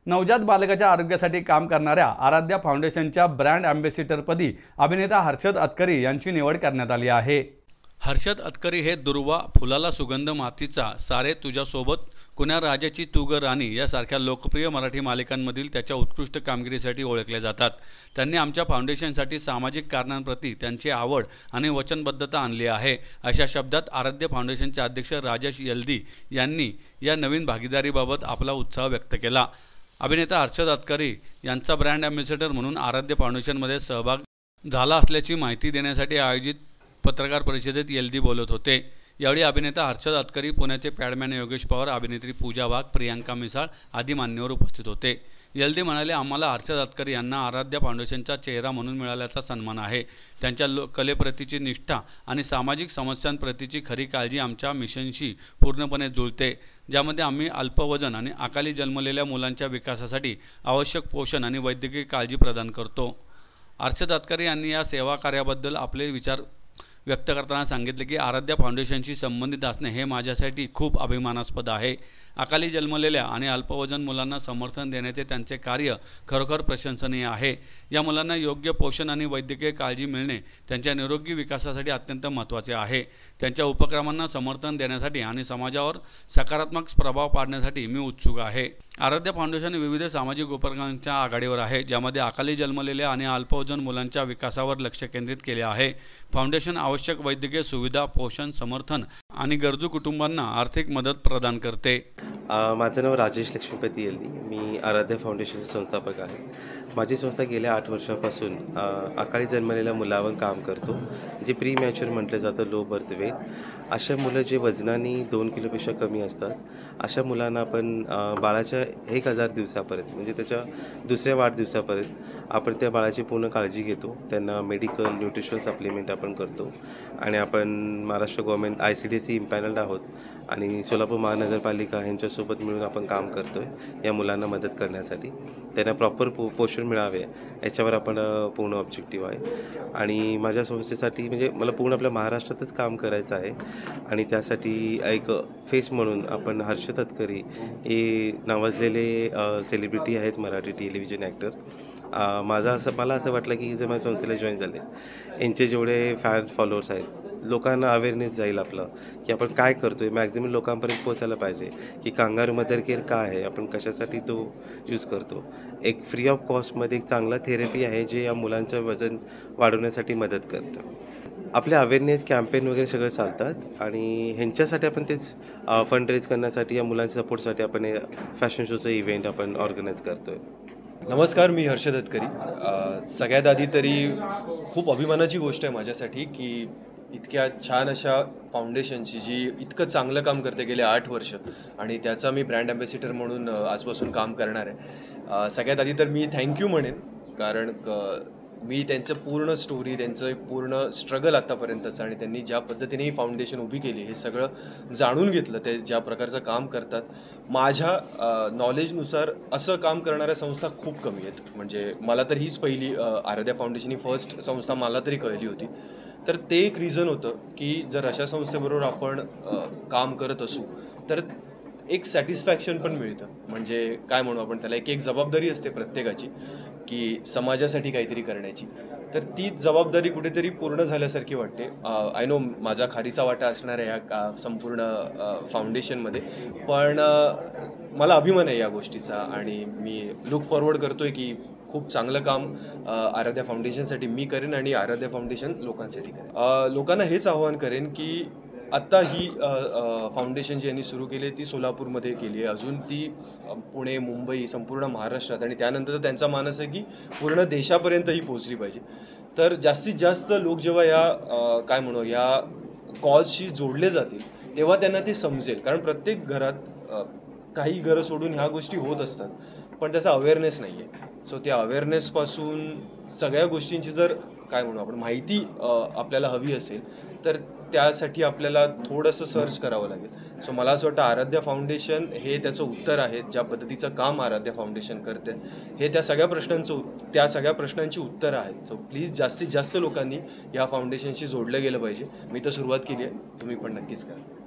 नवजात बालकाच्या आरोग्यासाठी काम करणाऱ्या आराध्या फाउंडेशनच्या ब्रँड अँबॅसिडरपदी अभिनेता हर्षद अतकरी यांची निवड करण्यात आली आहे। हर्षद अतकरी हे दुर्वा, फुलाला सुगंध, मातीचा, सारे तुझ्यासोबत, कुण्या राजाची तू ग राणी यासारख्या लोकप्रिय मराठी मालिकांमधील त्याच्या उत्कृष्ट कामगिरीसाठी ओळखले जातात। त्यांनी आमच्या फाउंडेशनसाठी सामाजिक कारणांप्रती त्यांची आवड आणि वचनबद्धता आणली आहे, अशा शब्दात आराध्य फाउंडेशनचे अध्यक्ष राजेश यल्दी यांनी या नवीन भागीदारीबाबत आपला उत्साह व्यक्त केला। अभिनेता हर्षद अतकरी यांचा ब्रँड अँबॅसिडर म्हणून आराध्य फाउंडेशनमध्ये सहभाग झाला असल्याची माहिती देण्यासाठी आयोजित पत्रकार परिषदेत यल्दी बोलत होते। यावेळी अभिनेता हर्षद अतकरी, पुण्याचे पॅडमॅन योगेश पवार, अभिनेत्री पूजा वाघ, प्रियांका मिसाळ आदी मान्यवर उपस्थित होते। यल्दी म्हणाले, आम्हाला हर्षद अतकरी यांना आराध्य फाउंडेशनचा चेहरा म्हणून मिळाल्याचा सन्मान आहे। त्यांच्या कलेप्रतीची निष्ठा आणि सामाजिक समस्यांप्रतीची खरी काळजी आमच्या मिशनशी पूर्णपणे जुळते, ज्यामध्ये आम्ही अल्पवजन आणि अकाली जन्मलेल्या मुलांच्या विकासासाठी आवश्यक पोषण आणि वैद्यकीय काळजी प्रदान करतो। हर्षद अतकरी यांनी या सेवा कार्याबद्दल आपले विचार व्यक्त करताना सांगितले की आराध्या फाउंडेशनशी संबंधित असणे हे माझ्यासाठी खूप अभिमानास्पद आहे। अकाली जन्मलेल्या आणि अल्पवजन मुलांना समर्थन देण्याचे त्यांचे कार्य खरोखर प्रशंसनीय आहे। या मुलांना योग्य पोषण आणि वैद्यकीय काळजी मिळणे त्यांच्या निरोगी विकासासाठी अत्यंत महत्त्वाचे आहे। त्यांच्या उपक्रमांना समर्थन देण्यासाठी आणि समाजावर सकारात्मक प्रभाव पाडण्यासाठी मी उत्सुक आहे। आराध्य फाउंडेशन विविध सामाजिक उपक्रमांच्या आघाडीवर आहे, ज्यामध्ये अकाली जन्मलेल्या आणि अल्पवजन मुलांच्या विकासावर लक्ष केंद्रित केले आहे। फाउंडेशन आवश्यक वैद्यकीय सुविधा, पोषण, समर्थन आणि गरजू कुटुंबांना आर्थिक मदत प्रदान करते। माझं नाव राजेश लक्ष्मीपती यल्दी, मी आराध्य फाउंडेशनचे संस्थापक आहे। माझी संस्था गेल्या 8 वर्षापासून अकाली जन्मलेल्या मुलावर काम करतो, जे प्री मॅच्युअर म्हटलं जातं, लो बर्थ वेट। अशा मुलं जे वजनाने 2 किलोपेक्षा कमी असतात, अशा मुलांना आपण बाळाच्या 1000 दिवसापर्यंत म्हणजे त्याच्या दुसऱ्या वाढदिवसापर्यंत आपण त्या बाळाची पूर्ण काळजी घेतो। त्यांना मेडिकल, न्यूट्रिशनल सप्लिमेंट आपण करतो आणि आपण महाराष्ट्र गव्हर्नमेंट ICDC इम्पॅनल्ड आहोत आणि सोलापूर महानगरपालिका यांच्यासोबत मिळून आपण काम करतो आहे या मुलांना मदत करण्यासाठी। त्यांना प्रॉपर पोषण मिळावे याच्यावर आपण पूर्ण ऑब्जेक्टिव्ह आहे आणि माझ्या संस्थेसाठी म्हणजे मला पूर्ण आपल्या महाराष्ट्रातच काम करायचं आहे आणि त्यासाठी एक फेस म्हणून आपण हर्षद अतकरी हे नावाजलेले सेलिब्रिटी आहेत, मराठी टेलिव्हिजन ॲक्टर। मला असं वाटलं की जे माझ्या संस्थेला जॉईन झाले यांचे जेवढे फॅन्स फॉलोअर्स आहेत, लोकांना अवेअरनेस जाईल आपलं की आपण काय करतो आहे, मॅक्झिमम लोकांपर्यंत पोहोचायला पाहिजे की कांगारू मदर केअर काय आहे, आपण कशासाठी तो यूज करतो। एक फ्री ऑफ कॉस्टमध्ये एक चांगला थेरपी आहे जे या मुलांचं वजन वाढवण्यासाठी मदत करतं। आपले अवेअरनेस कॅम्पेन वगैरे सगळं चालतात आणि ह्यांच्यासाठी आपण तेच फंड रेज करण्यासाठी या मुलांच्या सपोर्टसाठी आपण फॅशन शोचं इव्हेंट आपण ऑर्गनाईज करतो आहे। नमस्कार, मी हर्षद अतकरी। सगळ्यात आधी तरी खूप अभिमानाची गोष्ट आहे माझ्यासाठी की इतक्या छान अशा फाउंडेशनची जी इतकं चांगलं काम करते गेले 8 वर्ष आणि त्याचा मी ब्रँड अँबॅसिडर म्हणून आजपासून काम करणार आहे। सगळ्यात आधी तर मी थँक्यू म्हणेन, कारण मी त्यांचं पूर्ण स्टोरी, त्यांचं पूर्ण स्ट्रगल आत्तापर्यंतचं आणि त्यांनी ज्या पद्धतीने ही फाउंडेशन उभी केली हे सगळं जाणून घेतलं। ते ज्या प्रकारचं काम करतात, माझ्या नॉलेजनुसार असं काम करणाऱ्या संस्था खूप कमी आहेत। म्हणजे मला तर हीच पहिली आराध्या फाउंडेशन ही फर्स्ट संस्था मला तरी कळली होती। तर ते एक रिझन होतं की जर अशा संस्थेबरोबर आपण काम करत असू तर एक सॅटिस्फॅक्शन पण मिळतं। म्हणजे काय म्हणू आपण त्याला, एक जबाबदारी असते प्रत्येकाची की समाजासाठी काहीतरी करण्याची, तर ती जबाबदारी कुठेतरी पूर्ण झाल्यासारखी वाटते। आय नो माझा खारीचा वाटा असणार आहे या संपूर्ण फाउंडेशनमध्ये, पण मला अभिमान आहे या गोष्टीचा आणि मी लुक फॉरवर्ड करतो आहे की खूप चांगलं काम आराध्या फाउंडेशनसाठी मी करेन आणि आराध्या फाउंडेशन लोकांसाठी करेन। लोकांना हेच आवाहन करेन की आत्ता ही फाउंडेशन जी यांनी सुरू केली आहे ती सोलापूरमध्ये केली आहे, अजून ती पुणे, मुंबई, संपूर्ण महाराष्ट्रात आणि त्यानंतर त्यांचा मानस आहे की पूर्ण देशापर्यंतही पोहोचली पाहिजे। तर जास्तीत जास्त लोक जेव्हा या या कॉजशी जोडले जातील तेव्हा त्यांना ते समजेल, कारण प्रत्येक घरात काही घरं सोडून ह्या गोष्टी होत असतात पण त्याचा अवेअरनेस नाही आहे। सो त्या अवेअरनेसपासून सगळ्या गोष्टींची जर आपण माहिती आपल्याला हवी असेल तर त्यासाठी आपल्याला थोडंसं सर्च करावं लागेल। सो मला असं वाटतं आराध्या फाउंडेशन हे त्याचं उत्तर आहे। ज्या पद्धतीचं काम आराध्या फाउंडेशन करते हे त्या सगळ्या प्रश्नांची उत्तरं आहेत। सो प्लीज जास्तीत जास्त लोकांनी या फाउंडेशनशी जोडलं गेलं पाहिजे। मी तर सुरुवात केली आहे, तुम्ही पण नक्कीच करा।